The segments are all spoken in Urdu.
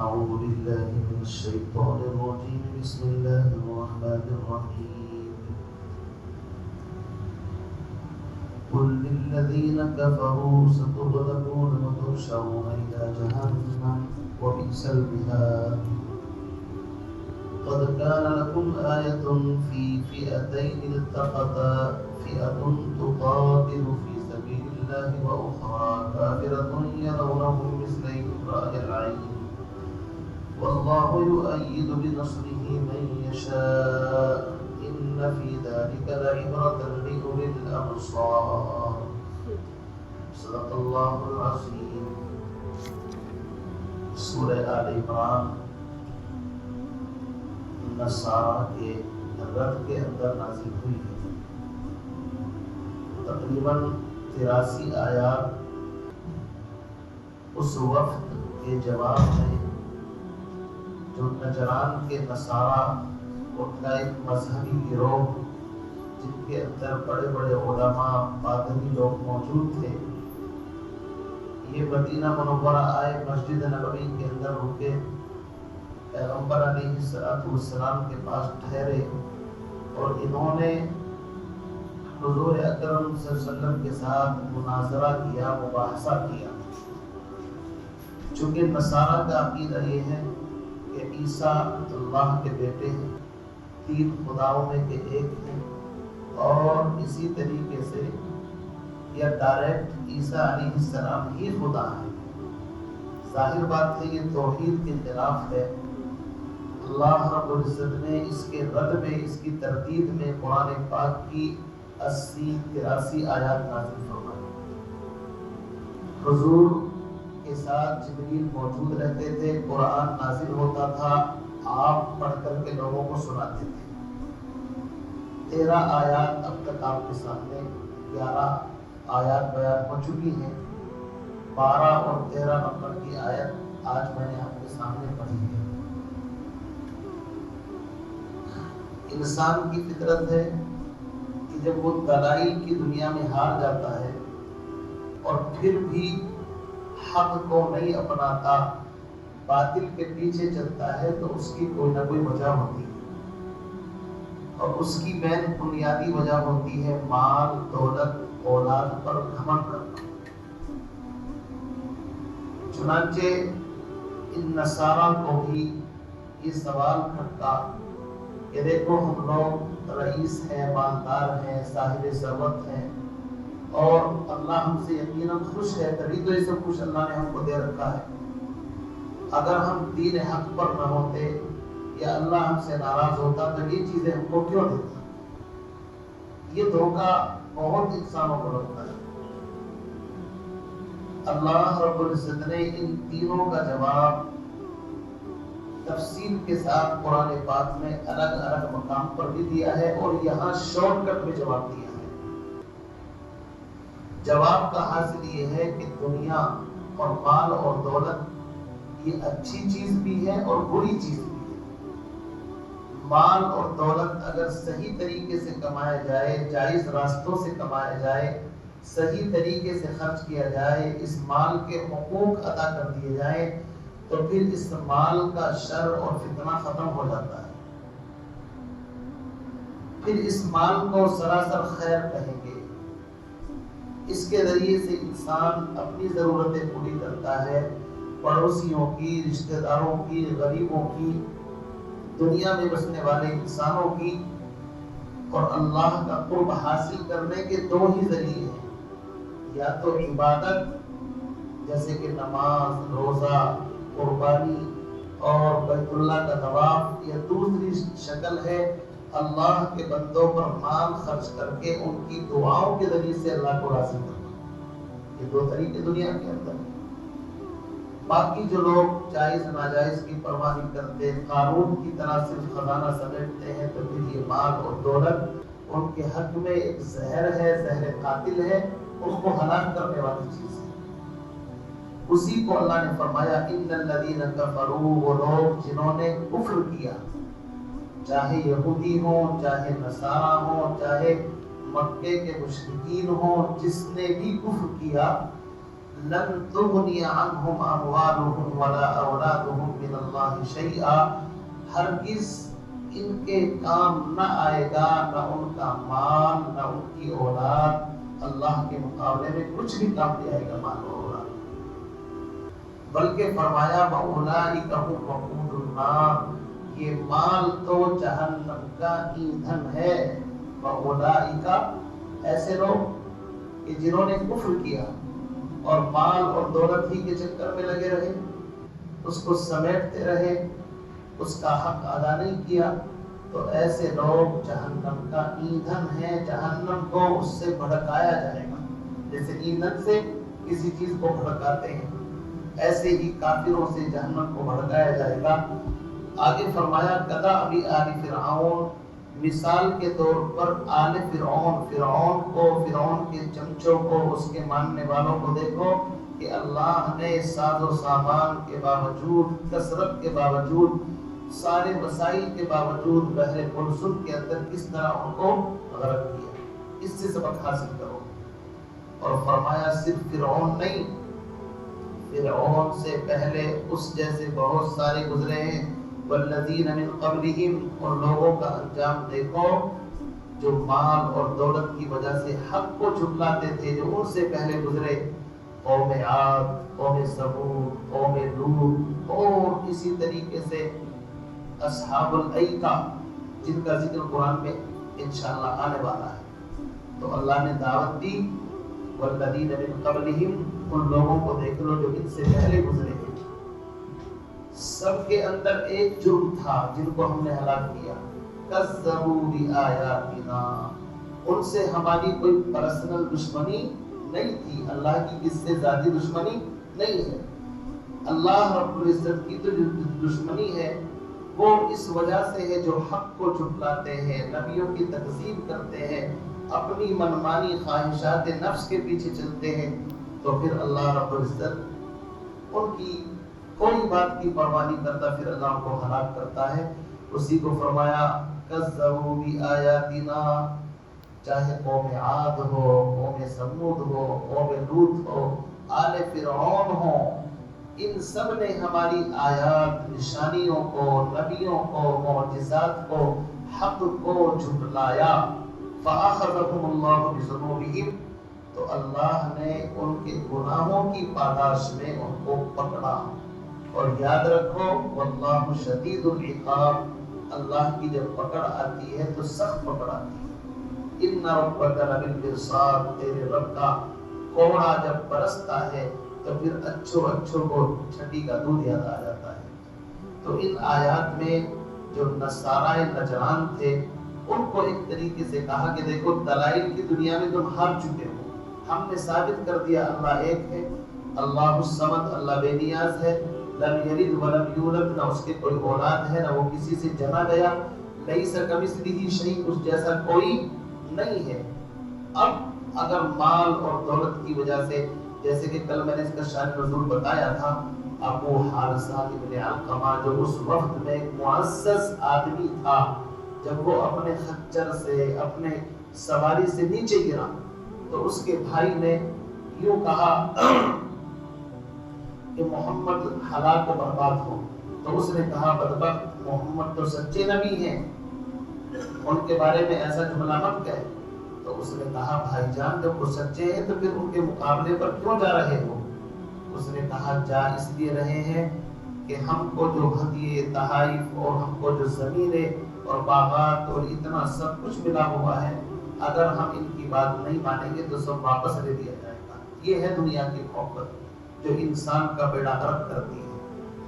أعوذ بالله من الشيطان الرجيم بسم الله الرحمن الرحيم قل للذين كفروا ستغلبون وتحشرون إلى جهنم وبئس المهاد قد كان لكم آية في فئتين التقتا فئة تقاتل في سبيل الله وأخرى كافرة يرونهم مثليهم رأي العين والله يؤيد بنصره من يشاء إن في ذلك لعبرة لأولي الأبصار صدق الله العظيم. سورہ آل عمران نصارہ کے رد کے اندر نازل ہوئی ہے. تقریباً 83 آیات اس وقت کے جواب میں جو نجران کے نصارہ ان کا ایک مذہبی گروہ جن کے اندر بڑے بڑے علماء پادری لوگ موجود تھے، یہ مدینہ منورہ آئے، مسجد نبوی کے اندر رکے، پیغمبر علیہ السلام کے پاس ٹھہرے اور انہوں نے حضور اکرم صلی اللہ علیہ وسلم کے ساتھ مناظرہ کیا، مباحثہ کیا. چونکہ نصارہ کا عقیدہ یہ ہے کہ عیسیٰ اللہ کے بیٹے ہیں، 3 خداؤں میں کے ایک ہیں، اور اسی طریقے سے یا ڈائریکٹ عیسیٰ علیہ السلام ہی خدا ہے. ظاہر بات ہے یہ توحید کے خلاف ہے. اللہ رب العزت نے اس کے رد میں، اس کی تردید میں قرآن پاک کی 83 آیات نازل فرمائی. حضور کے ساتھ جبریل موجود رہتے تھے، قرآن نازل ہوتا تھا، آپ پڑھ کر کے لوگوں کو سناتے تھے. 13 آیات اب تک آپ کے سامنے، 11 آیات بیان ہو چکی ہیں. 12 اور 13 نمبر کی آیت آج میں نے آپ کے سامنے پڑھی ہے. انسان کی فطرت ہے کہ جب وہ دلائل کی دنیا میں ہار جاتا ہے اور پھر بھی حق کو نہیں اپناتا، باطل کے پیچھے چلتا ہے، تو اس کی کوئی نہ کوئی وجہ ہوتی ہے، اور اس کی مین بنیادی وجہ ہوتی ہے مال، دولت، اولاد پر گھمنڈ کرنا. چنانچہ ان نصارہ کو بھی یہ سوال کھٹکا کہ دیکھو ہم لوگ رئیس ہیں، مالدار ہیں، صاحب ثروت ہیں، اور اللہ ہم سے یقیناً خوش ہے، تبھی تو یہ سب کچھ اللہ نے ہم کو دے رکھا ہے. اگر ہم دین حق پر نہ ہوتے یا اللہ ہم سے ناراض ہوتا تو یہ چیزیں ہم کو کیوں دیتا؟ یہ دھوکہ بہت انسانوں کو لگتا ہے. اللہ رب العزت نے ان تینوں کا جواب تفصیل کے ساتھ قرآن پاک میں الگ الگ مقام پر بھی دیا ہے، اور یہاں شارٹ کٹ میں جواب دیا ہے. جواب کا حاصل یہ ہے کہ دنیا اور مال اور دولت یہ اچھی چیز بھی ہے اور بری چیز بھی ہے. مال اور دولت اگر صحیح طریقے سے کمایا جائے، جائز راستوں سے کمایا جائے، صحیح طریقے سے خرچ کیا جائے، اس مال کے حقوق ادا کر دیے جائیں، تو پھر اس مال کا شر اور فتنہ ختم ہو جاتا ہے. پھر اس مال کو سراسر خیر کہیں گے. اس کے ذریعے سے انسان اپنی ضرورتیں پوری کرتا ہے، پڑوسیوں کی، رشتہ داروں کی، غریبوں کی، دنیا میں بسنے والے انسانوں کی. اور اللہ کا قرب حاصل کرنے کے 2 ہی ذریعے ہیں، یا تو عبادت جیسے کہ نماز، روزہ، قربانی اور بیت اللہ کا طواف، یا دوسری شکل ہے اللہ کے بندوں پر مال خرچ کر کے ان کی دعاؤں کے ذریعے سے اللہ کو راضی کرنا. یہ 2 طریقے دنیا کے اندر. باقی جو لوگ جائز ناجائز کی پرواہ نہیں کرتے، قارون کی طرح صرف خزانہ سمیٹتے ہیں، تو پھر یہ مال اور دولت ان کے حق میں ایک زہر ہے، زہر قاتل ہے، اس کو ہلاک کرنے والی چیز ہے. اسی کو اللہ نے فرمایا ان الذین کفروا، وہ لوگ جنہوں نے کفر کیا، چاہے یہودی ہوں، چاہے نصارہ ہوں، چاہے مکے کے مشرکین ہوں، جس نے بھی کفر کیا، لن تغنی عنہم اموالہم ولا اولادہم من اللہ شیئا، ہرگز ان کے کام نہ آئے گا، نہ ان کا مال نہ ان کی اولاد اللہ کے مقابلے میں کچھ بھی کام نہیں آئے گا مال اور اولاد۔ بلکہ فرمایا وَأُولَٰئِكَ هُمْ وَقُودُ النَّارِ، یہ مال تو جہنم کا ایندھن ہے۔ وَأُولَٰئِكَ، ایسے لوگ کہ جنہوں نے کفر کیا اور مال اور دولت ہی کے چکر میں لگے رہے، اس کو سمیٹتے رہے، اس کا حق ادا نہیں کیا، تو ایسے لوگ جہنم کا ایندھن ہے، جہنم کو اس سے بھڑکایا جائے گا، جیسے ایندھن سے کسی چیز کو بھڑکاتے ہیں، ایسے ہی کافروں سے جہنم کو بھڑکایا جائے گا۔ آگے فرمایا کدأب آل فرعون، مثال کے طور پر آل فرعون، فرعون کو، فرعون کے چمچوں کو، اس کے ماننے والوں کو دیکھو کہ اللہ نے ساز و سامان کے باوجود، کثرت کے باوجود، سارے وسائل کے باوجود بحر قلزم کے اندر کس طرح ان کو غرق کیا۔ اس سے سبق حاصل کرو۔ اور فرمایا صرف فرعون نہیں، فرعون سے پہلے اس جیسے بہت سارے گزرے ہیں، والذین من قبلہم، ان لوگوں کا انجام دیکھو جو مال اور دولت کی وجہ سے حق کو جھٹلاتے تھے، جو ان سے پہلے گزرے، قوم عاد، قوم ثمود، قوم لوط، اور اسی طریقے سے اصحاب الایکہ جن کا ذکر قرآن میں انشاءاللہ آنے والا ہے۔ تو اللہ نے دعوت دی والذین من قبلہم، ان لوگوں کو دیکھ لو جو ان سے پہلے گزرے ہیں، سب کے اندر ایک جرم تھا جن کو ہم نے ہلاک کیا، کذبوا بآیاتنا، ان سے ہماری کوئی پرسنل دشمنی نہیں تھی، اللہ کی کس سے ذاتی دشمنی نہیں ہے، اللہ رب العزت کی تو جو دشمنی ہے وہ اس وجہ سے ہے جو حق کو جھٹلاتے ہیں، نبیوں کی تکذیب کرتے ہیں، اپنی منمانی خواہشات نفس کے پیچھے چلتے ہیں، تو پھر اللہ رب العزت ان کی کوئی بات کی پرواہ نہیں کرتا، پھر اللہ کو ہلاک کرتا ہے۔ اسی کو فرمایا کذبوا بآیاتنا، چاہے قوم عاد ہو، قوم ثمود ہو، قوم لوط ہو، آل فرعون ہو، ان سب نے ہماری آیات، نشانیوں کو، نبیوں کو، معجزات کو، حق کو جھٹلایا۔ فَأَخَذَهُمُ اللَّهُ بِذُنُوبِهِمْ، تو اللہ نے ان کے گناہوں کی پاداش میں ان کو پکڑا۔ اور یاد رکھو واللہ شدید العقاب، اللہ کی جب پکڑ آتی ہے تو سخت پکڑ آتی ہے۔ ان ربک لبالمرصاد، تیرے رب کا کوڑا جب برستا ہے تو پھر اچھوں کو چھٹی کا دودھ یاد آ جاتا ہے۔ تو ان آیات میں جو نصارائے نجران تھے ان کو ایک طریقے سے کہا کہ دیکھو دلائل کی دنیا میں تم ہار چکے ہو، ہم نے ثابت کر دیا اللہ ایک ہے، اللہ الصمد، اللہ بے نیاز ہے، لم یلد ولم یولد، نہ اس کے کوئی اولاد ہے، نہ وہ کسی سے جنا گیا، لیس کمثلہ شیء، اس جیسا کوئی نہیں ہے۔ اب اگر مال اور دولت کی وجہ سے، جیسے کہ کل میں نے اس کا شان نزول بتایا تھا، ابو حارثہ ابن علقمہ جو اس وقت میں ایک معزز آدمی تھا، جب وہ اپنے خچر سے، اپنے سواری سے نیچے گرا تو اس کے بھائی نے یوں کہا کہ محمد ہلاک و برباد ہو، تو اس نے کہا بدبخت، محمد تو سچے نبی ہیں، ان کے بارے میں ایسا جملہ مت کہے۔ تو اس نے کہا بھائی جان جب وہ سچے ہیں تو پھر ان کے مقابلے پر کیوں جا رہے ہو؟ اس نے کہا جا اس لیے رہے ہیں کہ ہم کو جو ہدیے تحائف اور ہم کو جو زمینیں اور باغات اور اتنا سب کچھ ملا ہوا ہے، اگر ہم ان کی بات نہیں مانیں گے تو سب واپس لے لیا جائے گا۔ یہ ہے دنیا کی محبت جو انسان کا بیڑا غرق کرتی ہے،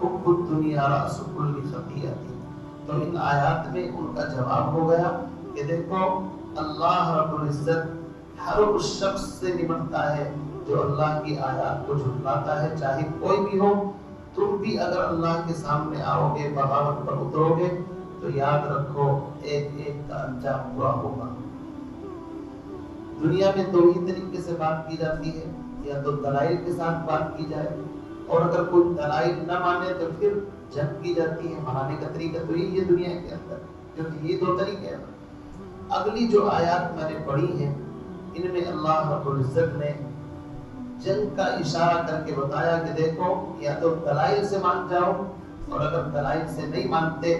حب الدنیا رأس کل خطیئۃ۔ تو ان آیات میں ان کا جواب ہو گیا کہ دیکھو اللہ رب العزت ہر اس شخص سے نمٹتا ہے جو اللہ کی آیات کو جھٹلاتا ہے، چاہے کوئی بھی ہو۔ تم بھی اگر اللہ کے سامنے آؤ گے، بغاوت پر اترو گے، تو یاد رکھو ایک ایک کا انجام برا ہوگا۔ دنیا میں دو ہی طریقے سے بات کی جاتی ہے، یا تو دلائل کے ساتھ بات کی جائے، اور اگر کوئی دلائل نہ مانے تو پھر جنگ کی جاتی ہے۔ منانے کا طریقہ تو یہی ہے دنیا کے اندر، کیونکہ یہ دو طریقے ہیں۔ اگلی جو آیات میں نے پڑھی ہیں ان میں اللہ رب العزت نے جنگ کا اشارہ کر کے بتایا کہ دیکھو یا تو دلائل سے مان جاؤ، اور اگر دلائل سے نہیں مانتے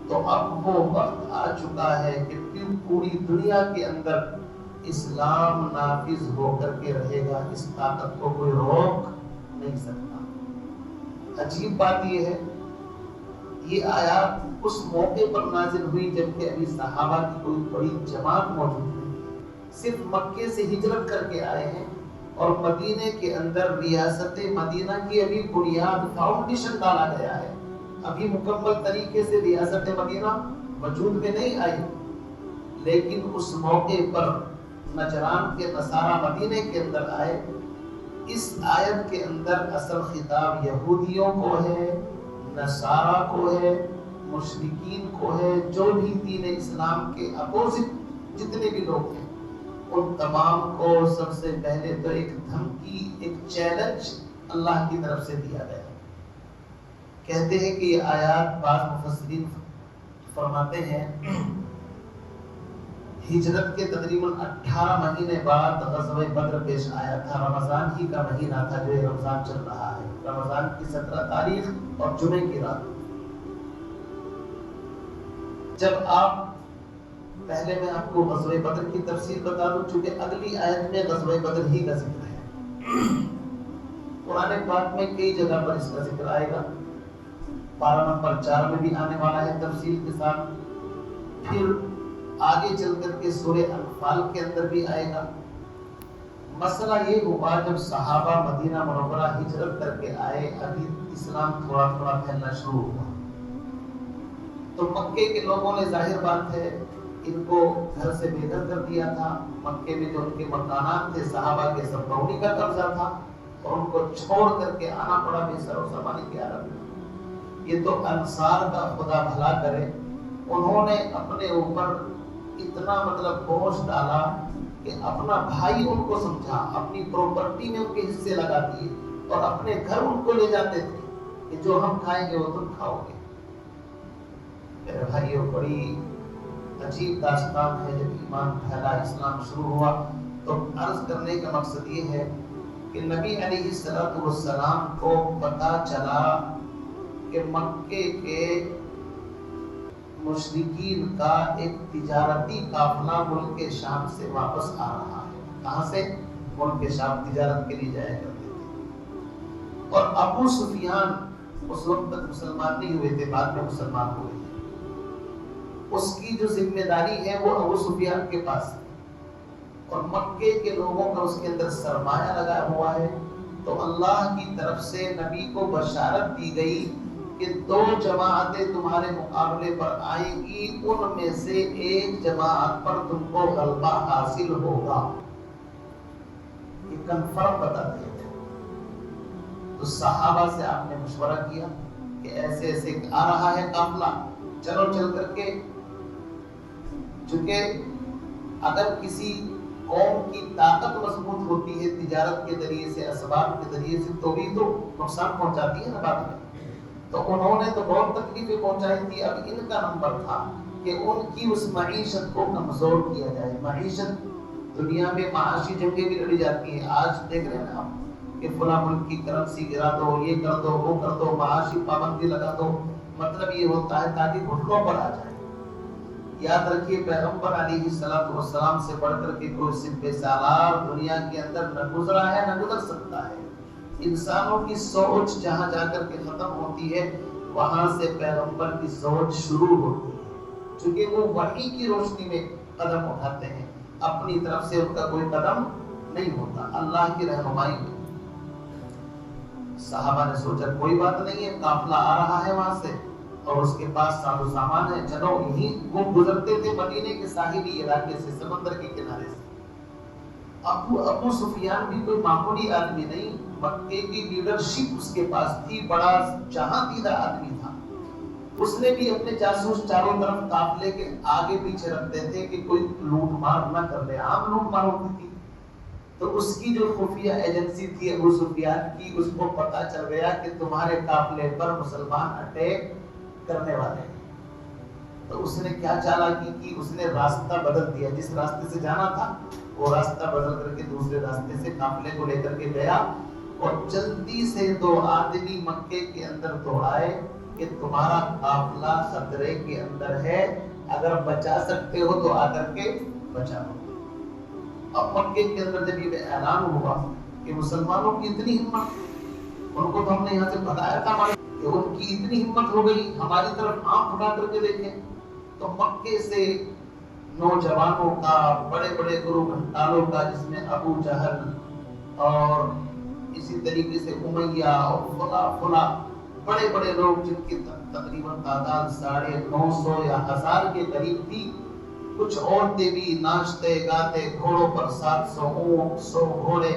تو اب وہ وقت آ چکا ہے کہ پھر پوری دنیا کے اندر اسلام نافذ ہو کر کے رہے گا، اس طاقت کو کوئی روک نہیں سکتا۔ عجیب بات یہ ہے، یہ آیات اس موقع پر نازل ہوئی جبکہ ابھی صحابہ کی کوئی بڑی جماعت موجود نہیں، صرف مکے سے ہجرت کر کے آئے ہیں، اور مدینے کے اندر ریاست مدینہ کی ابھی بنیاد فاؤنڈیشن ڈالا گیا ہے، ابھی مکمل طریقے سے ریاست مدینہ وجود میں نہیں آئی، لیکن اس موقع پر نجران کے نصارہ مدینے کے اندر آئے۔ اس آیت کے اندر اصل خطاب یہودیوں کو ہے، نصارہ کو ہے، مشرکین کو ہے، جو بھی دین اسلام کے اپوزٹ جتنے بھی لوگ ہیں، ان تمام کو سب سے پہلے تو ایک دھمکی، ایک چیلنج اللہ کی طرف سے دیا گیا۔ کہتے ہیں کہ یہ آیات بعض مفسرین فرماتے ہیں ہجرت کے تقریباً 18 مہینے بعد غزوہ بدر پیش آیا تھا، رمضان ہی کا مہینہ تھا جو رمضان چل رہا ہے، رمضان کی 17 تاریخ اور جمعے کی رات۔ جب آپ پہلے میں آپ کو غزوہ بدر کی تفصیل بتا دوں، چونکہ اگلی آیت میں غزوہ بدر ہی کا ذکر ہے، قرآن پاک میں کئی جگہ پر اس کا ذکر آئے گا، پارہ نمبر 4 میں بھی آنے والا ہے تفصیل کے ساتھ، پھر آگے چل کر کے سورہ انفال کے اندر بھی آئے گا۔ مسئلہ یہ ہوا جب صحابہ مدینہ منورہ ہجرت کر کے آئے، ابھی اسلام تھوڑا تھوڑا پھیلنا شروع ہوا، تو مکے کے لوگوں نے ظاہر بات ہے ان کو گھر سے بے گھر کر دیا تھا۔ مکے میں جو ان کے مکانات تھے صحابہ کے سب کا انہی کا قبضہ تھا، اور ان کو چھوڑ کر کے آنا پڑا بے سر و سامانی کے عالم میں۔ یہ تو انصار کا خدا بھلا کرے، انہوں نے اپنے اوپر اتنا بوجھ ڈالا کہ اپنا بھائی ان کو سمجھا، اپنی پراپرٹی میں ان کے حصے لگا دیے، اور اپنے گھر ان کو لے جاتے تھے کہ جو ہم کھائیں گے وہ تم کھاؤ گے۔ میرے بھائیوں، بڑی عجیب داستان ہے۔ جب ایمان پھیلا، اسلام شروع ہوا، تو عرض کرنے کا مقصد یہ ہے کہ نبی علیہ السلام کو پتہ چلا کہ مکے کے مشرکین کا ایک تجارتی قافلہ ملک شام سے واپس آ رہا ہے۔ کہاں سے؟ ملک شام تجارت کے لیے جایا کرتے تھے، اور ابو سفیان اس وقت تک مسلمان نہیں ہوئے تھے، بعد میں مسلمان ہوئے تھے۔ اس کی جو ذمہ داری ہے وہ ابو سفیان کے پاس ہے، اور مکے کے لوگوں کا اس کے اندر سرمایہ لگا ہوا ہے۔ تو اللہ کی طرف سے نبی کو بشارت دی گئی کہ 2 جماعتیں تمہارے مقابلے پر آئیں گی، ان میں سے ایک جماعت پر تم کو غلبہ حاصل ہوگا، یہ کنفرم بتا دیا گیا۔ تو صحابہ سے آپ نے مشورہ کیا کہ ایسے ایسے آ رہا ہے قافلہ، چلو چل کر کے، چونکہ اگر کسی قوم کی طاقت مضبوط ہوتی ہے تجارت کے ذریعے سے، اسباب کے ذریعے سے، تو بھی تو نقصان پہنچاتی ہے نا بعد میں۔ تو انہوں نے تو بہت تکلیفیں پہنچائی تھی، اب ان کا نمبر تھا کہ ان کی اس معیشت کو کمزور کیا جائے۔ معیشت، دنیا میں معاشی جنگیں بھی لڑی جاتی ہیں، آج دیکھ رہے ہیں آپ کہ فلاں ملک کی کرنسی گرا دو، یہ کر دو، وہ کر دو، معاشی پابندی لگا دو، مطلب یہ ہوتا ہے تاکہ گھٹنوں پر آ جائے۔ یاد رکھیے پیغمبر علیہ السلام سے بڑھ کر کے کوئی سپہ سالار دنیا کے اندر نہ گزرا ہے، نہ گزر سکتا ہے۔ انسانوں کی سوچ جہاں جا کر کے ختم ہوتی ہے، وہاں سے پیغمبر کی سوچ شروع ہوتی ہے، چونکہ وہ وحی کی روشنی میں قدم اٹھاتے ہیں، اپنی طرف سے ان کا کوئی قدم نہیں ہوتا، اللہ کی رہنمائی میں۔ صحابہ نے سوچا کوئی بات نہیں ہے، قافلہ آ رہا ہے وہاں سے، اور اس کے پاس ساز و سامان ہے، چلو یہیں وہ گزرتے تھے مدینے کے ساحلی علاقے سے، سمندر کے کنارے سے۔ ابو سفیان بھی کوئی معمولی آدمی نہیں، مکے کی لیڈرشپ اس کے پاس تھی، بڑا جہاں دیدہ آدمی تھا۔ اس نے بھی اپنے جاسوس چاروں طرف قافلے کے آگے پیچھے رکھتے تھے کہ کوئی لوٹ مار نہ کر لے، عام لوٹ مار ہوتی تھی۔ تو اس کی جو خفیہ ایجنسی تھی ابو سفیان کی، اس کو پتا چل گیا کہ تمہارے قافلے پر مسلمان اٹیک کرنے والے ہیں۔ تو اس نے کیا چالاکی کی، اس نے راستہ بدل دیا، جس راستے سے جانا تھا وہ راستہ بدل کر کے دوسرے راستے سے قافلے کو لے کر کے گیا اور جلدی سے 2 آدمی مکے کے اندر دوڑائے کہ تمہارا قافلہ خطرے کے اندر ہے، اگر بچا سکتے ہو تو آ کر کے بچا لو۔ اب مکے کے اندر جب یہ اعلان ہوا کہ مسلمانوں کی اتنی ہمت، ان کو تو ہم نے یہاں سے بتایا تھا کہ ان کی اتنی ہمت ہو گئی، ہماری طرف آنکھ اٹھا کر کے دیکھیں تو مکے سے نوجوانوں کا، بڑے بڑے گرو گھنٹالوں کا، جس میں ابو جہل اور اسی طریقے سے امیہ اور فلا بڑے بڑے لوگ جن کی تقریباً تعداد 950 یا 1000 کے قریب تھی، کچھ عورتیں بھی ناچتے گاتے گھوڑوں پر 700 اونٹ 100 گھوڑے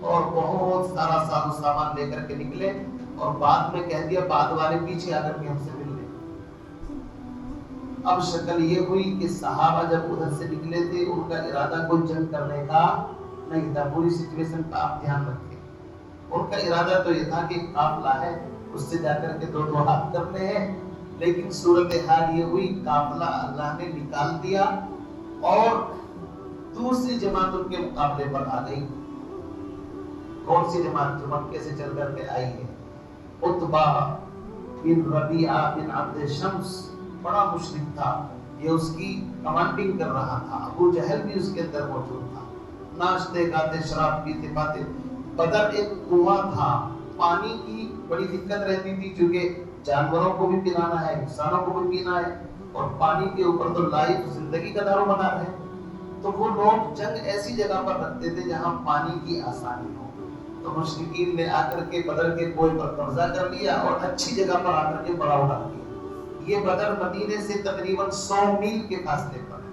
اور بہت سارا ساز و سامان لے کر کے نکلے، اور بعد میں کہہ دیا بعد والے پیچھے آ کر کے ہم سے مل لیں۔ اب شکل یہ ہوئی کہ صحابہ جب ادھر سے نکلے تھے ان کا ارادہ کوئی جنگ کرنے کا نہیں تھا، پوری سچویشن کا آپ دھیان رکھیں۔ ان کا ارادہ تو یہ تھا کہ قافلہ ہے اس سے جا کر کے 2 ہاتھ کرنے ہیں، لیکن صورتحال یہ ہوئی قافلہ اللہ نے نکال دیا اور دوسری جماعت ان کے مقابلے پر آ گئی۔ کون سی جماعت؟ جو مکے سے چل کر کے آئی ہے۔ عتبہ بن ربیعہ بن عبد شمس بڑا مشرک تھا، یہ اس کی کمانڈنگ کر رہا تھا۔ ابو جہل بھی اس کے اندر موجود تھا، ناچتے گاتے شراب پیتے پاتے۔ بدر ایک کنواں تھا، پانی کی بڑی دقت رہتی تھی چونکہ جانوروں کو بھی پلانا ہے، انسانوں کو بھی پینا ہے، اور پانی کے اوپر تو لائف زندگی کا دار و مدار ہے۔ تو وہ لوگ جنگ ایسی جگہ پر رکھتے تھے جہاں پانی کی آسانی ہو۔ تو مشرکین نے آ کر کے بدر کے کوئے پر قبضہ کر لیا اور اچھی جگہ پر آ کر کے بڑا اٹھا دیا۔ یہ بدر مدینے سے تقریباً 100 میل کے فاصلے پر ہے۔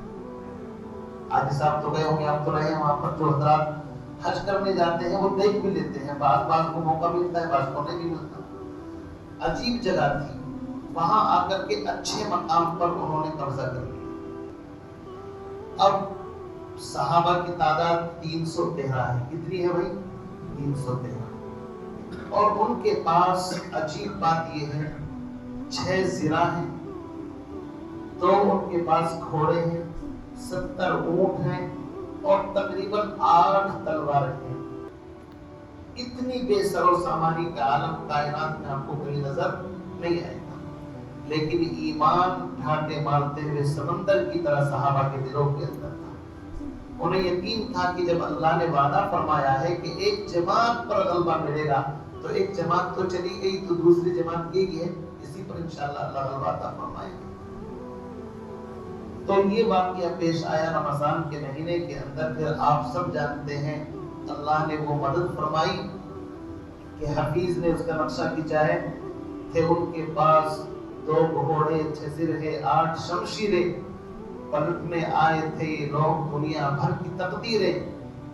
آج صاحب تو گئے ہوں گے، آپ تو رہے ہیں وہاں پر۔ جو حضرات حج کرنے جاتے ہیں وہ دیکھ بھی لیتے ہیں، بعض کو موقع ملتا ہے، بعض کو نہیں ملتا۔ عجیب جگہ تھی، وہاں آ کر کے اچھے مقام پر انہوں نے قبضہ کر لیا۔ اب صحابہ کی تعداد 313 ہے۔ کتنی ہے بھائی؟ 313۔ اور ان کے پاس عجیب بات یہ ہے 6 زرہ ہیں، 2 ان کے پاس گھوڑے ہیں، 70 اونٹ ہیں اور تقریباً 8 تلواریں ہیں۔ اتنی بے سر و سامانی کا عالم کائنات میں آپ کو کہیں نظر نہیں آئے گا، لیکن ایمان ڈھانٹے مارتے ہوئے سمندر کی طرح صحابہ کے دلوں کے اندر تھا۔ انہیں یقین تھا کہ جب اللہ نے وعدہ فرمایا ہے کہ ایک جماعت پر غلبہ ملے گا، تو ایک جماعت تو چلی گئی تو دوسری جماعت یہی ہے، اسی پر انشاءاللہ اللہ غلبہ عطا فرمائے گا۔ تو یہ واقعہ پیش آیا رمضان کے مہینے کے اندر۔ پھر آپ سب جانتے ہیں اللہ نے وہ مدد فرمائی کہ حفیظ نے اس کا نقشہ کھینچا ہے، تھے ان کے پاس 2 گھوڑے، 6 زرہیں، 8 شمشیریں، پلٹنے آئے تھے یہ لوگ دنیا بھر کی تقدیریں۔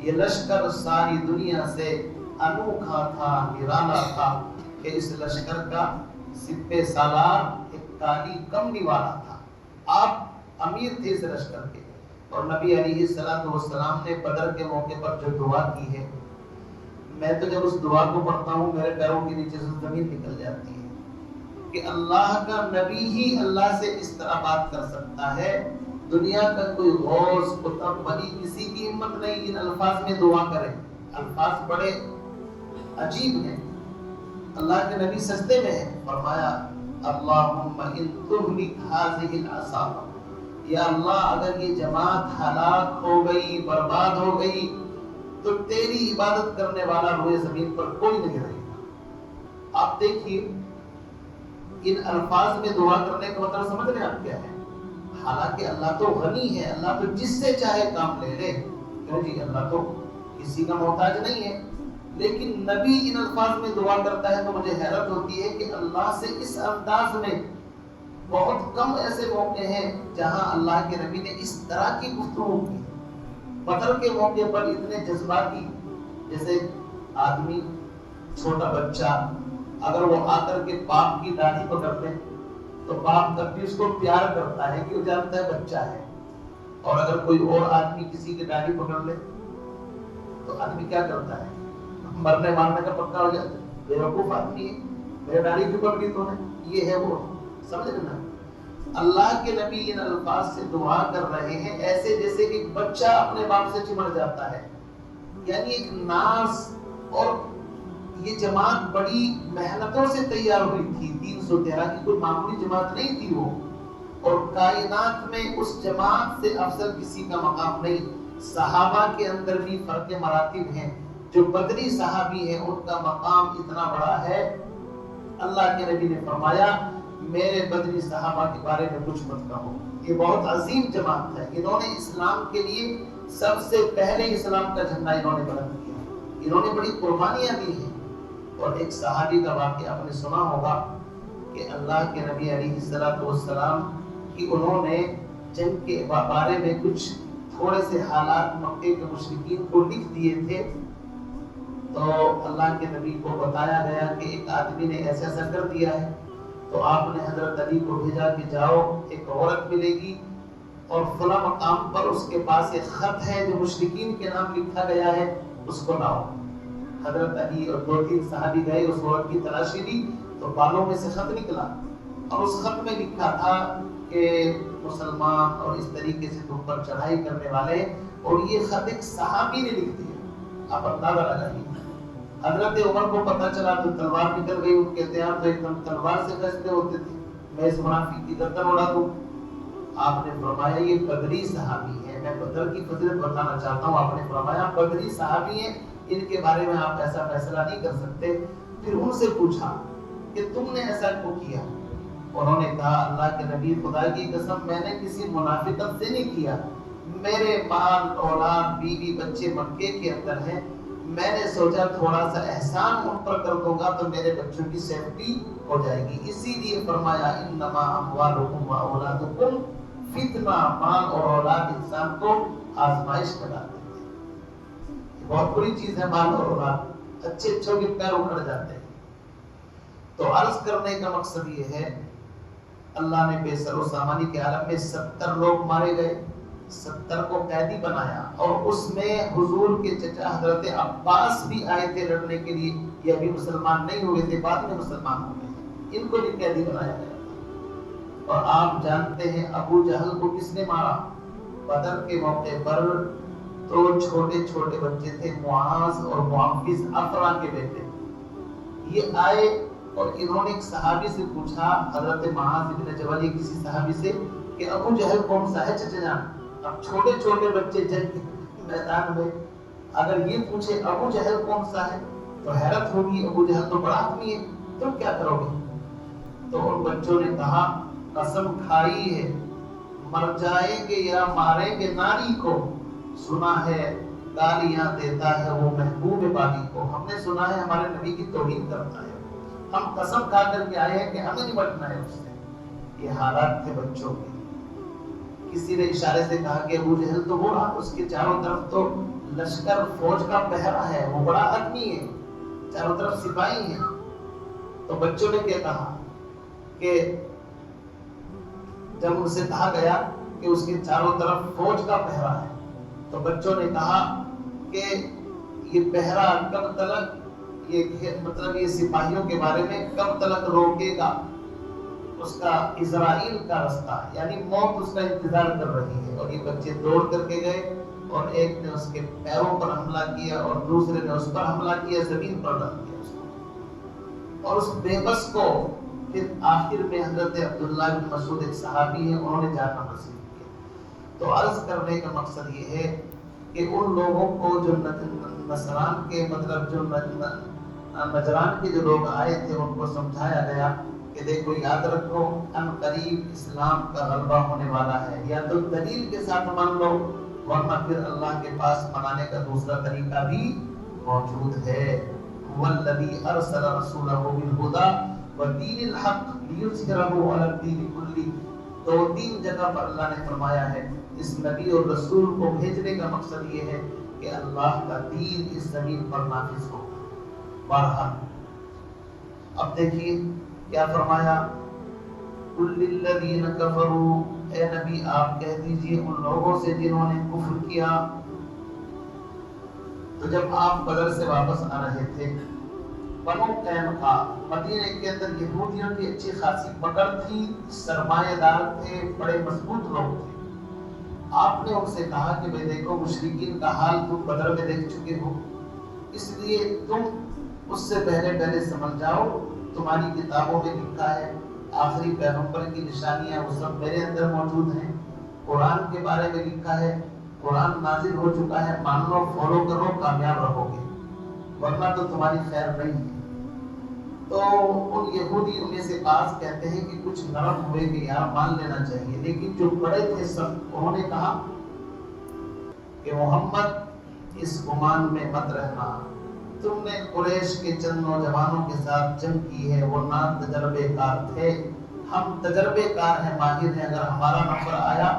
یہ لشکر ساری دنیا سے انوکھا تھا، نرالا تھا کہ اس لشکر کا سپہ سالار ایک کالی کمنی والا تھا۔ آپ امیر تھے اس لشکر کے، اور نبی علیہ السلام نے بدر کے موقع پر جو دعا کی ہے، میں تو جب اس دعا کو پڑھتا ہوں میرے پیروں کے نیچے سے زمین نکل جاتی ہے کہ اللہ کا نبی ہی اللہ سے اس طرح بات کر سکتا ہے۔ دنیا کا کوئی غوث قطب ولی کسی کی ہمت نہیں ان الفاظ میں دعا کرے۔ الفاظ بڑے عجیب ہیں۔ اللہ کے نبی سجدے میں ہیں، فرمایا اللہم ان تہلک ہذہ العصابہ، یا اللہ اگر یہ جماعت ہلاک ہو گئی، برباد ہو گئی، تو تیری عبادت کرنے والا روئے زمین پر کوئی نہیں رہے گا۔ آپ دیکھیے ان الفاظ میں دعا کرنے کا مطلب سمجھ رہے ہیں آپ کیا ہے؟ حالانکہ اللہ تو غنی ہے، اللہ تو جس سے چاہے کام لے لے، کیوں جی اللہ تو کسی کا محتاج نہیں ہے، لیکن نبی ان الفاظ میں دعا کرتا ہے تو مجھے حیرت ہوتی ہے کہ اللہ سے اس انداز میں بہت کم ایسے موقع ہیں جہاں اللہ کے نبی نے اس طرح کی گفتگو کی۔ بدر کے موقع پر اتنے جذباتی، جیسے آدمی چھوٹا بچہ اگر وہ آ کر کے باپ کی داڑھی پکڑ لے تو باپ تب بھی اس کو پیار کرتا ہے کہ وہ جانتا ہے بچہ ہے، اور اگر کوئی اور آدمی کسی کی داڑھی پکڑ لے تو آدمی کیا کرتا ہے؟ مرنے مارنے کا پکا ہو جاتا ہے، بیوقوف آدمی ہے، میرے داڑھی کیوں پکڑی تو نے، یہ ہے وہ، سمجھ لینا۔ اللہ کے نبی ان الفاظ سے دعا کر رہے ہیں ایسے جیسے کہ بچہ اپنے باپ سے چمٹ جاتا ہے، یعنی ایک ناز. اور یہ جماعت بڑی محنتوں سے تیار ہوئی تھی، 313 کی کوئی معمولی جماعت نہیں تھی وہ، اور کائنات میں اس جماعت سے افضل کسی کا مقام نہیں. صحابہ کے اندر بھی فرق مراتب ہیں، جو بدری صحابی ہیں ان کا مقام اتنا بڑا ہے. اللہ کے نبی نے فرمایا میرے بدری صحابہ کے بارے میں کچھ مت کہو، یہ بہت عظیم جماعت ہے، انہوں نے اسلام کے لیے سب سے پہلے اسلام کا جھنڈا انہوں نے بلند کیا، انہوں نے بڑی قربانیاں دی ہیں. اور ایک صحابی کا واقعہ آپ نے سنا ہوگا کہ اللہ کے نبی علیہ السلام کی انہوں نے جنگ کے بارے میں کچھ تھوڑے سے حالات مکے کے مشرکین کو لکھ دیے تھے. تو اللہ کے نبی کو بتایا گیا کہ ایک آدمی نے ایسا ایسا کر دیا ہے. تو آپ نے حضرت علی کو بھیجا کہ جاؤ ایک عورت ملے گی اور فلاں مقام پر اس کے پاس ایک خط ہے جو مشرکین کے نام لکھا گیا ہے، اس کو لاؤ. حضرت علی اور 2-3 صحابی گئے، اس عورت کی تلاشی لی تو بالوں میں سے خط نکلا، اور اس خط میں لکھا تھا کہ مسلمان اور اس طریقے سے تم پر چڑھائی کرنے والے، اور یہ خط ایک صحابی نے لکھ دیا. آپ اندازہ لگائیے. حضرت عمر کو پتہ چلا تو تلوار نکل گئی، ان کے ہتھیار تو ایک دم تلوار سے کستے ہوتے تھے، میں اس منافق کی گردن اڑا دوں. آپ نے فرمایا یہ بدری صحابی ہے، میں بدر کی فضیلت بتانا چاہتا ہوں. آپ نے فرمایا بدری صحابی ہیں، ان کے بارے میں آپ ایسا فیصلہ نہیں کر سکتے. پھر ان سے پوچھا کہ تم نے ایسا کیوں کیا؟ انہوں نے کہا اللہ کے نبی خدا کی قسم میں نے کسی منافقت سے نہیں کیا، میرے مال اولاد بیوی بچے مکے کے اندر ہیں، میں نے سوچا تھوڑا سا احسان ان پر کر دوں گا تو میرے بچوں کی سیفٹی ہو جائے گی، اسی لیے فرمایا انما اموالکم و اولادکم فتنہ. مال اور اولاد انسان کو آزمائش میں ڈالتے ہیں، یہ بہت بڑی چیز ہے. مال اور اولاد اچھے اچھوں کے پیر اکھڑ جاتے ہیں. تو عرض کرنے کا مقصد یہ ہے اللہ نے بے سر و سامانی کے عالم میں 70 لوگ مارے گئے، 70 کو قیدی بنایا، اور اس میں حضور کے چچا حضرت عباس بھی آئے تھے لڑنے کے لیے. یہ ابھی مسلمان نہیں ہوئے تھے، بعد میں مسلمان ہو گئے، ان کو بھی قیدی بنایا گیا. اور آپ جانتے ہیں ابو جہل کو کس نے مارا؟ بدر کے موقع پر تو چھوٹے چھوٹے بچے تھے، معاذ اور معوذ افرا کے بیٹے. یہ آئے اور انہوں نے ایک صحابی سے پوچھا، حضرت معاذ بن جبل کسی صحابی سے، کہ ابو جہل کون سا ہے چچا جان؟ اب چھوٹے چھوٹے بچے جنگ میدان میں اگر یہ پوچھے ابو جہل کون سا ہے تو حیرت ہوگی، ابو جہل تو بڑا آدمی ہے، تم کیا کرو گے؟ تو ان بچوں نے کہا قسم کھائی ہے مر جائیں گے یا ماریں گے ناری کو، سنا ہے گالیاں دیتا ہے وہ محبوب بادی کو، ہم نے سنا ہے ہمارے نبی کی توہین کرتا ہے، ہم قسم کھا کر کے آئے ہیں کہ ہمیں نمٹنا ہے اس سے. یہ حالات تھے بچوں کے. کسی نے اشارے سے کہا کہ ابو جہل تو وہ رہا، اس کے چاروں طرف تو لشکر فوج کا پہرا ہے، وہ بڑا آدمی ہے، چاروں طرف سپاہی ہیں. تو بچوں نے کیا کہا کہ جب ان سے کہا گیا کہ اس کے چاروں طرف فوج کا پہرا ہے تو بچوں نے کہا کہ یہ پہرا کب تلک، یہ مطلب یہ سپاہیوں کے بارے میں کب تلک روکے گا؟ اس کا اسرائیل کا رستہ یعنی موت اس کا انتظار کر رہی ہے. اور یہ بچے دوڑ کر کے گئے اور ایک نے اس کے پیروں پر حملہ کیا اور دوسرے نے اس پر حملہ کیا، زمین پر ڈال دیا اس کو. اور اس بے بس کو پھر آخر میں حضرت عبداللہ بن مسعود ایک صحابی ہیں، انہوں نے جانا نصیب کیا. تو عرض کرنے کا مقصد یہ ہے کہ ان لوگوں کو جو نصران کے مطلب جو نجران کے جو لوگ آئے تھے ان کو سمجھایا گیا کہ دیکھو یاد رکھو ان قریب اسلام کا غلبہ ہونے والا ہے، یا تو دلیل کے ساتھ مان لو ورنہ پھر اللہ کے پاس منانے کا دوسرا طریقہ بھی موجود ہے. والذی ارسل رسولہ بالہدی ودین الحق لیظہرہ علی الدین کلہ. 2-3 جگہ پر اللہ نے فرمایا ہے اس نبی اور رسول کو بھیجنے کا مقصد یہ ہے کہ اللہ کا دین اس زمین پر نافذ ہو. بارہا اب دیکھیے کیا فرمایا، قل للذین کفروا، اے نبی آپ کہہ دیجئے ان لوگوں سے جنہوں نے کفر کیا. تو جب آپ بدر سے واپس آ رہے تھے بنو قینقاع، مدینے کے اندر یہودیوں کی اچھی خاصی پکڑ تھی، سرمایہ دار تھے، بڑے مضبوط لوگ تھے۔ آپ نے ان سے کہا کہ بھئی دیکھو مشرکین کا حال تم بدر میں دیکھ چکے ہو، اس لیے تم اس سے پہلے سمجھ جاؤ، تمہاری کتابوں میں لکھا ہے، آخری پیغمبر کی نشانیاں وہ سب میرے اندر موجود ہیں، قرآن کے بارے میں لکھا ہے، قرآن نازل ہو چکا ہے، مان لو، فالو کرو، کامیاب رہو گے، ورنہ تو تمہاری خیر نہیں ہے۔ تو ان یہودیوں میں سے بعض کہتے ہیں کہ کچھ نرم ہوئے کہ یار مان لینا چاہیے، لیکن جو بڑے تھے سب، انہوں نے کہا کہ محمد اس گمان میں مت رہنا، تم نے قریش کے چند نوجوانوں کے ساتھ جنگ کی ہے، وہ نا تجربے کار تھے، ہم تجربے کار ہیں، ماہر ہیں، اگر ہمارا نمبر آیا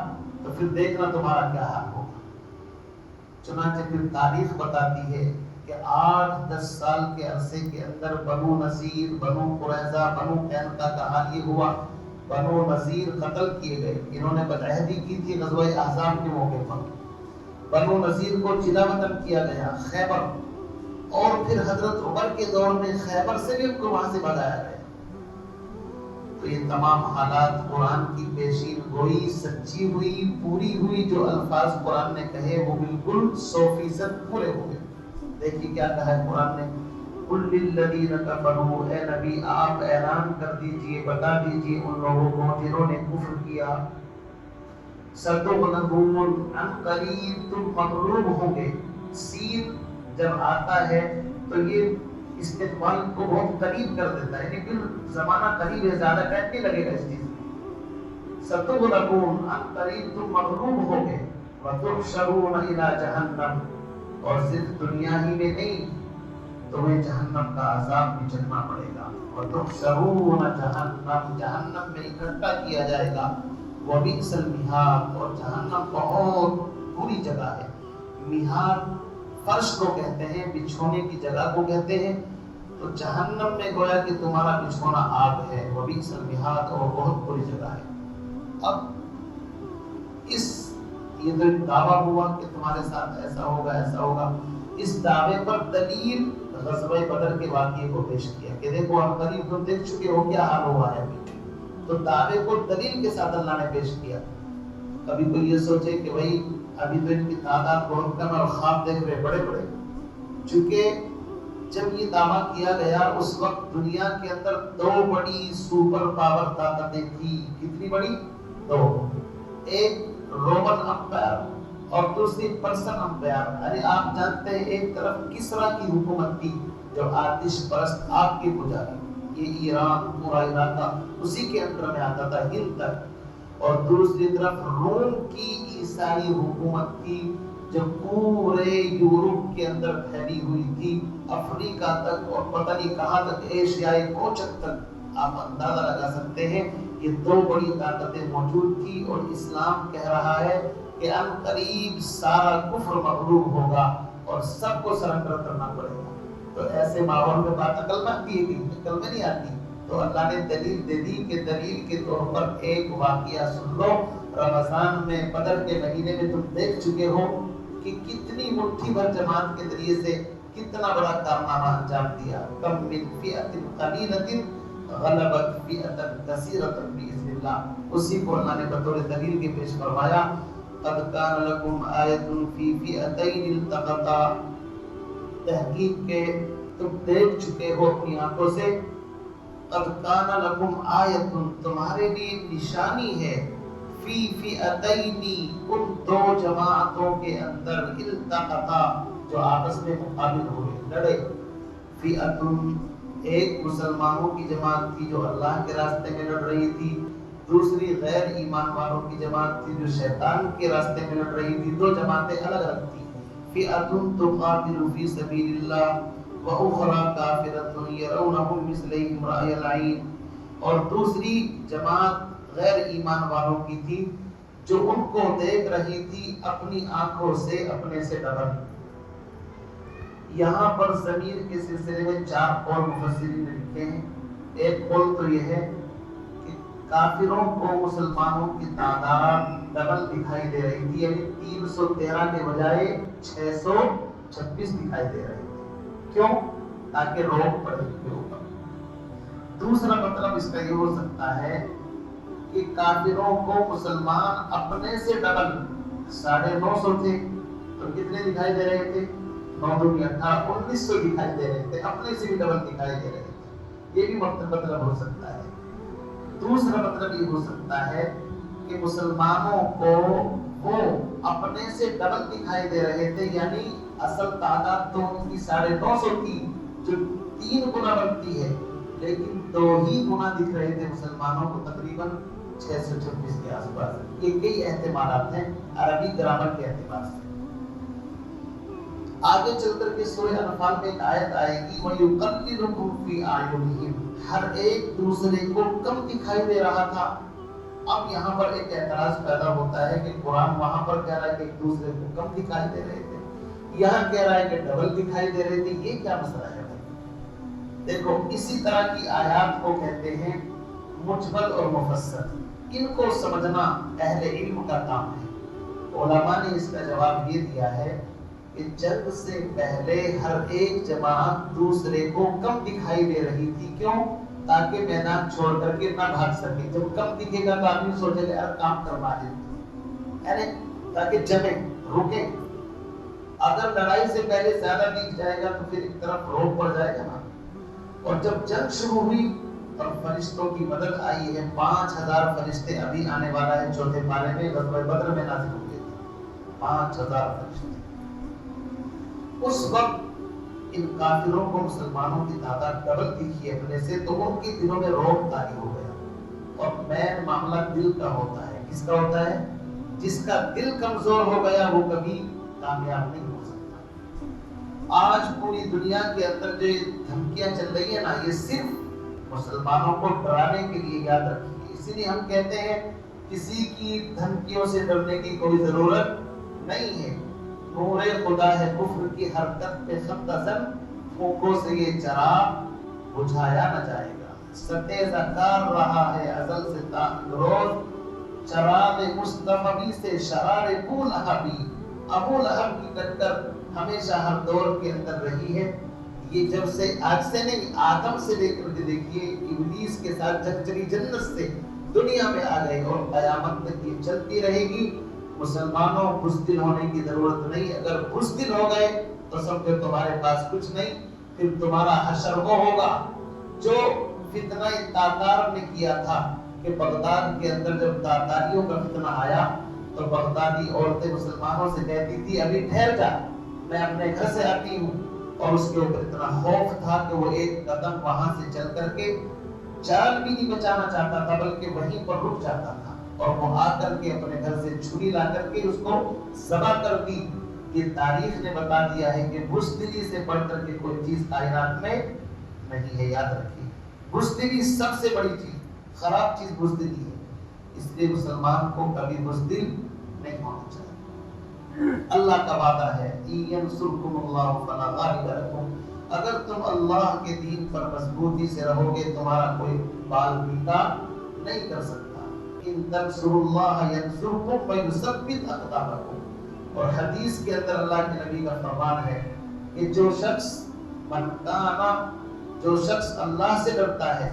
تو پھر دیکھنا تمہارا کیا حال ہوگا۔ چنانچہ پھر تاریخ بتاتی ہے کہ 8-10 سال کے عرصے کے اندر بنو نذیر، بنو قریظہ، بنو قینقاع کا حال یہ ہوا، بنو نذیر قتل کیے گئے، انہوں نے بدعہدی کی تھی غزوہ احزاب کے موقع پر، بنو نذیر کو جلا وطن کیا گیا، خیبر، اور پھر حضرت عمر کے دور میں خیبر سے بھی ان کو وہاں سے بھگایا گیا۔ تو یہ تمام حالات قرآن کی پیشین گوئی سچی ہوئی، پوری ہوئی، جو الفاظ قرآن نے کہے وہ بالکل 100% پورے ہوئے۔ دیکھیے کیا کہا ہے قرآن نے، قُلْ لِلَّذِينَ كَفَرُوا، اے نبی آپ اعلان کر دیجئے، بتا دیجئے ان لوگوں کو جنہوں نے کفر کیا، سَتُغْلَبُونَ عَنْ قَرِيبٍ، تم مغلوب ہوں گے۔ سین جب آتا ہے تو یہ استقبال کو بہت قریب کر دیتا ہے، یعنی بال زمانہ قریب ہے، زیادہ ٹائم نہیں لگے گا اس چیز میں۔ سَتُغْلَبُونَ عَنْ قَرِيبٍ، تم مغلوب ہوں گے، وَتُحْشَرُونَ إِلَىٰ جَهَنَّمَ، اور صرف دنیا ہی میں نہیں، تمہیں جہنم کا عذاب بھی چکھنا پڑے گا، وَتُحْشَرُونَ جَهَنَّمَ، جہنم میں اکٹھا کیا جائے گا، وَبِئْسَ الْمِہَادُ، اور جہنم بہت بری جگہ ہے۔ مہاد فرش کو کہتے ہیں، بچھونے کی جگہ کو کہتے ہیں، تو جہنم میں گویا کہ تمہارا بچھونا آگ ہے، وَبِئْسَ الْمِہَادُ، اور بہت بری جگہ ہے۔ اب یہ جو دعویٰ ہوا کہ تمہارے ساتھ ایسا ہوگا ایسا ہوگا، اس دعوے پر دلیل غزوہ بدر کے واقعے کو پیش کیا کہ دیکھو آپ قریب تم دیکھ چکے ہو کیا حال ہوا ہے ابھی، تو دعوے کو دلیل کے ساتھ اللہ نے پیش کیا۔ کبھی کوئی یہ سوچے کہ بھائی ابھی تو ان کی تعداد بہت کم ہے اور خواب دیکھ رہے بڑے بڑے، چونکہ جب یہ دعویٰ کیا گیا اس وقت دنیا کے اندر 2 بڑی سپر پاور طاقتیں تھی۔ کتنی بڑی؟ 2، ایک رومن امپائر اور دوسری پرسن امپائر۔ ارے آپ جانتے ہیں ایک طرف کسرا کی حکومت تھی جو آتش پرست آگ کے پجاری، یہ ایران پورا علاقہ اسی کے اندر میں آتا تھا، ہند تک، اور دوسری طرف روم کی عیسائی حکومت تھی جو پورے یورپ کے اندر پھیلی ہوئی تھی، افریقہ تک اور پتہ نہیں کہاں تک، ایشیائی کوچک تک۔ آپ اندازہ لگا سکتے ہیں یہ 2 بڑی طاقتیں موجود تھی، اور اسلام کہہ رہا ہے کہ ان قریب سارا کفر مغلوب ہوگا اور سب کو سرنڈر کرنا پڑے گا۔ تو ایسے ماحول میں بات عقل میں آتی ہے کہ عقل میں نہیں آتی، تو اللہ نے دلیل دے دی کہ دلیل کے طور پر ایک واقعہ سن لو، رمضان میں بدر کے مہینے میں تم دیکھ چکے ہو کہ کتنی مٹھی بھر جماعت کے ذریعے سے کتنا بڑا کارنامہ انجام دیا، کم من فئۃ قلیلۃ غلبت فئۃ کثیرۃ باذن اللہ، اسی کو اللہ نے بطور دلیل کے پیش فرمایا، قد کان لکم آیۃ فی فئتین التقطا، تحقیق کے تم دیکھ چکے ہو اپنی آنکھوں سے، قد کان لکم آیۃ، تمہارے لیے نشانی ہے، فی فئتین، ان 2 جماعتوں کے اندر، التقطا، جو آپس میں مقابل ہوئے، لڑے، فئۃ، ایک مسلمانوں کی جماعت تھی جو اللہ کے راستے میں لڑ رہی تھی، دوسری غیر ایمان والوں کی جماعت تھی جو شیطان کے راستے میں لڑ رہی تھی، 2 جماعتیں الگ الگ تھیں، فئۃ تقاتل فی سبیل اللہ واخری کافرۃ یرونہم مثلیہم رأی العین، اور دوسری جماعت غیر ایمان والوں کی تھی جو ان کو دیکھ رہی تھی اپنی آنکھوں سے اپنے سے ڈبل۔ یہاں پر ضمیر کے سلسلے میں 4 قول مفسرین نے لکھے ہیں۔ ایک قول تو یہ ہے کہ کافروں کو مسلمانوں کی تعداد ڈبل دکھائی دے رہی تھی، یعنی 313 کے بجائے 626 دکھائی دے رہی تھی۔ کیوں؟ تاکہ روک پڑے ان کے اوپر۔ دوسرا مطلب اس کا یہ ہو سکتا ہے کہ کافروں کو مسلمان اپنے سے ڈبل 950 تھے تو کتنے دکھائی دے رہے تھے؟ 9 دو 18 1900 دکھائی دے رہے تھے، اپنے سے بھی ڈبل دکھائی دے رہے تھے۔ یہ بھی مطلب ہو سکتا ہے۔ دوسرا مطلب یہ ہو سکتا ہے کہ مسلمانوں کو وہ اپنے سے ڈبل دکھائی دے رہے تھے، یعنی اصل تعداد تو ان کی 950 تھی جو 3 گنا بنتی ہے، لیکن 2 ہی گنا دکھ رہے تھے مسلمانوں کو، تقریباً 626 کے آس پاس۔ یہ کئی احتمالات ہیں عربی گرامر کے اعتبار سے۔ آگے چل کر کے سورہ انفال میں ایک آیت آئے گی وَيُقَلِّلُهُمْ فِي أَعْيُنِهِمْ، ہر ایک دوسرے کو کم دکھائی دے رہا تھا۔ اب یہاں پر ایک اعتراض پیدا ہوتا ہے کہ قرآن وہاں پر کہہ رہا ہے کہ ایک دوسرے کو کم دکھائی دے رہے تھے، یہاں کہہ رہا ہے کہ ڈبل دکھائی دے رہے تھے، یہ کیا مسئلہ ہے؟ دیکھو اسی طرح کی آیات کو کہتے ہیں مجمل اور مفصل، ان کو سمجھنا اہل علم کا کام ہے۔ علماء نے اس کا جواب یہ دیا ہے کہ جنگ سے پہلے ہر ایک جماعت دوسرے کو کم دکھائی دے رہی تھی، کیوں؟ تاکہ میدان چھوڑ کر کے نہ بھاگ سکے۔ جب کم دکھے گا تو آدمی سوچے گا یار کام کروا ہے، یعنی تاکہ جمیں رکیں۔ اگر لڑائی سے پہلے زیادہ دکھ جائے گا تو پھر ایک طرف روک پڑ جائے گا نا۔ اور جب جنگ شروع ہوئی اور فرشتوں کی مدد آئی ہے، 5000 فرشتے، ابھی آنے والا ہے چوتھے پارے میں، غزوہ بدر میں نازل ہوئے تھے 5000 فرشتے۔ اس وقت ان کافروں کو مسلمانوں کی تعداد ڈبل دکھی اپنے سے، تو ان کے دلوں میں روب طاری ہو گیا۔ اور مین معاملہ دل کا ہوتا ہے، کس کا ہوتا ہے؟ جس کا دل کمزور ہو گیا وہ کبھی کامیاب نہیں ہو سکتا۔ آج پوری دنیا کے اندر جو یہ دھمکیاں چل رہی ہیں نا، یہ صرف مسلمانوں کو ڈرانے کے لیے، یاد رکھیے۔ اسی لیے ہم کہتے ہیں کسی کی دھمکیوں سے ڈرنے کی کوئی ضرورت نہیں ہے۔ نور خدا ہے کفر کی حرکت پہ خمدزن، پھونکوں سے یہ چراغ بجھایا نہ جائے گا۔ ستیزہ کار رہا ہے ازل سے تا روز، چراغ مصطفی سے شرار ابو لہبی۔ ابو لہب کی ٹکر ہمیشہ ہر دور کے اندر رہی ہے۔ یہ جب سے آج سے نہیں، آدم سے لے کر کے دیکھیے، ابلیس کے ساتھ جب چلی جنت سے دنیا میں آ گئے اور قیامت تک یہ چلتی رہے گی۔ مسلمانوں بزدل ہونے کی ضرورت نہیں، اگر بزدل ہو گئے تو سمجھو تمہارے پاس کچھ نہیں، پھر تمہارا حشر وہ ہوگا جو فتنہ تاتار نے کیا تھا کہ بغداد کے اندر جب تاتاریوں کا فتنہ آیا تو بغدادی عورتیں مسلمانوں سے کہتی تھی ابھی ٹھہر جا، میں اپنے گھر سے آتی ہوں، اور اس کے اوپر اتنا خوف تھا کہ وہ ایک قدم وہاں سے چل کر کے جان بھی نہیں بچانا چاہتا تھا بلکہ وہیں پر رک جاتا تھا، اور وہ آ کر کے اپنے گھر سے چھری لا کر کے اس کو ذبح کر دی۔ یہ تاریخ نے بتا دیا ہے کہ بزدلی سے بڑھ کر کے کوئی چیز کائنات میں نہیں ہے، یاد رکھیے۔ بزدلی سب سے بڑی چیز، خراب چیز بزدلی ہے، اس لیے مسلمان کو کبھی بزدل نہیں ہونا چاہیے۔ اللہ کا وعدہ ہے يَنْصُرْكُمُ اللَّهُ فَلَا غَالِبَ لَكُمْ، اگر تم اللہ کے دین پر مضبوطی سے رہو گے تمہارا کوئی بال بیٹا نہیں کر سکتا۔ ان تنصروا اللہ ینصرکم ویثبت اقدامکم، اور حدیث کے اندر اللہ کے نبی کا فرمان ہے کہ جو شخص اللہ سے ڈرتا ہے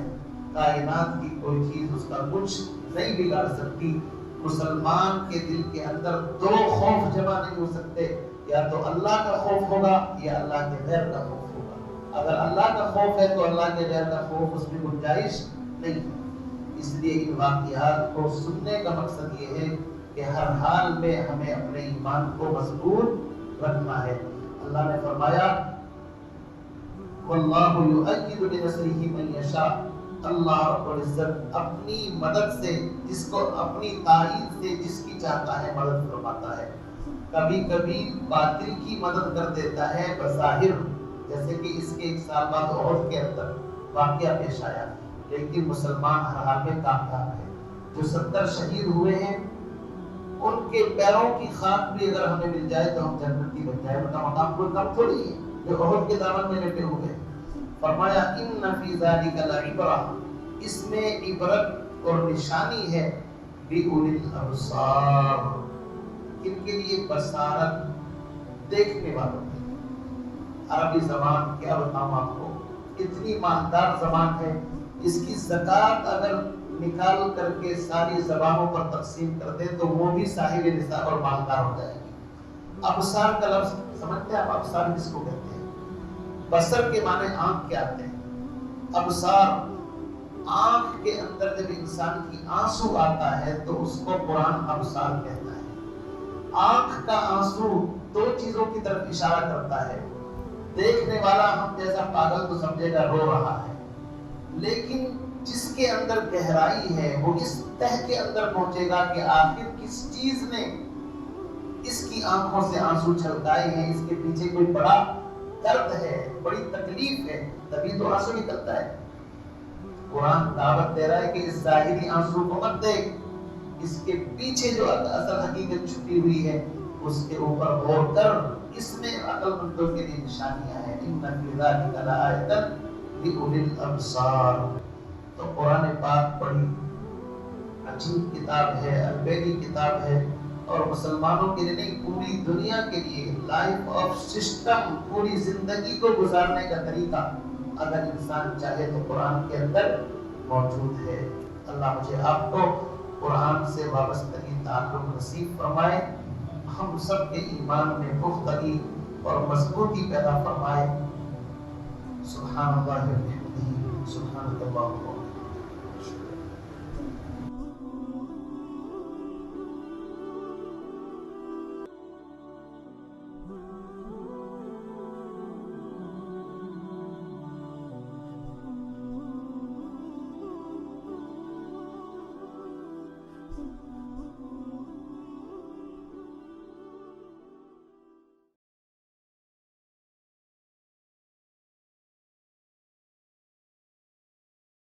کائنات کی کوئی چیز اس کا کچھ نہیں بگاڑ سکتی۔ مسلمان کے دل کے اندر 2 خوف جمع نہیں ہو سکتے، یا تو اللہ کا خوف ہوگا یا اللہ کے غیر کا خوف ہوگا۔ اگر اللہ کا خوف ہے تو اللہ کے غیر کا خوف اس میں گنجائش نہیں ہے۔ اس لیے ان واقعات کو سننے کا مقصد یہ ہے کہ ہر حال میں ہمیں اپنے ایمان کو مضبوط رکھنا ہے۔ اللہ نے فرمایا واللہ یؤید بنصرہ من یشاء، اللہ رب العزت اپنی مدد سے جس کو، اپنی تائید سے جس کی چاہتا ہے مدد فرماتا ہے۔ کبھی کبھی باطل کی مدد کر دیتا ہے بظاہر، جیسے کہ اس کے 1 سال بعد احد کے اندر واقعہ پیش آیا، لیکن مسلمان ہر حال میں کامیاب ہے۔ جو 70 شہید ہوئے ہیں ان کے پیروں کی خاک بھی اگر ہمیں مل جائے تو ہم جنتی بن جائے، ان کا مقام کوئی کم تھوڑی ہے جو احد کے دامن میں لیٹے ہوئے۔ فرمایا ان فی ذلک لعبرہ، اس میں عبرت اور نشانی ہے لأولی الابصار، ان کے لیے بصارت دیکھنے والوں کی۔ عربی زبان کیا بتاؤں آپ کو، اتنی مالدار زبان ہے، اس کی زکوٰۃ اگر نکال کر کے ساری زبانوں پر تقسیم کر دیں تو وہ بھی صاحب نصاب اور مالدار ہو جائے گی۔ ابصار کا لفظ سمجھتے ہیں آپ؟ ابصار کس کو کہتے ہیں؟ بصر کے معنی آنکھ کے آتے ہیں۔ ابصار، آنکھ کے اندر جب انسان کی آنسو آتا ہے تو اس کو قرآن ابصار کہتا ہے۔ آنکھ کا آنسو دو چیزوں کی طرف اشارہ کرتا ہے۔ دیکھنے والا ہم جیسا پاگل تو سمجھے گا رو رہا ہے، لیکن جس کے اندر گہرائی ہے وہ اس تہ کے اندر پہنچے گا کہ آخر کس چیز نے اس کی آنکھوں سے آنسو چھلکائے ہیں، اس کے پیچھے کوئی بڑا درد ہے، بڑی تکلیف ہے، تبھی تو آنسو نکلتا ہے۔ قرآن دعوت دے رہا ہے کہ اس ظاہری آنسو کو مت دیکھ، اس کے پیچھے جو اصل حقیقت چھپی ہوئی ہے اس کے اوپر غور کر، اس میں عقل مندوں کے لیے نشانیاں ہیں۔ ان فی ذلک لآیۃ لأولی الابصار۔ تو قرآن پاک بڑی عجیب کتاب ہے، البیلی کتاب ہے، اور مسلمانوں کے لیے نہیں، پوری دنیا کے لیے لائف آف سسٹم، پوری زندگی کو گزارنے کا طریقہ اگر انسان چاہے تو قرآن کے اندر موجود ہے۔ اللہ مجھے آپ کو قرآن سے وابستگی تعلق نصیب فرمائے، ہم سب کے ایمان میں پختگی اور مضبوطی پیدا فرمائے۔ سبحان اللہ و بحمدہ، سبحانک اللہم و بحمدک۔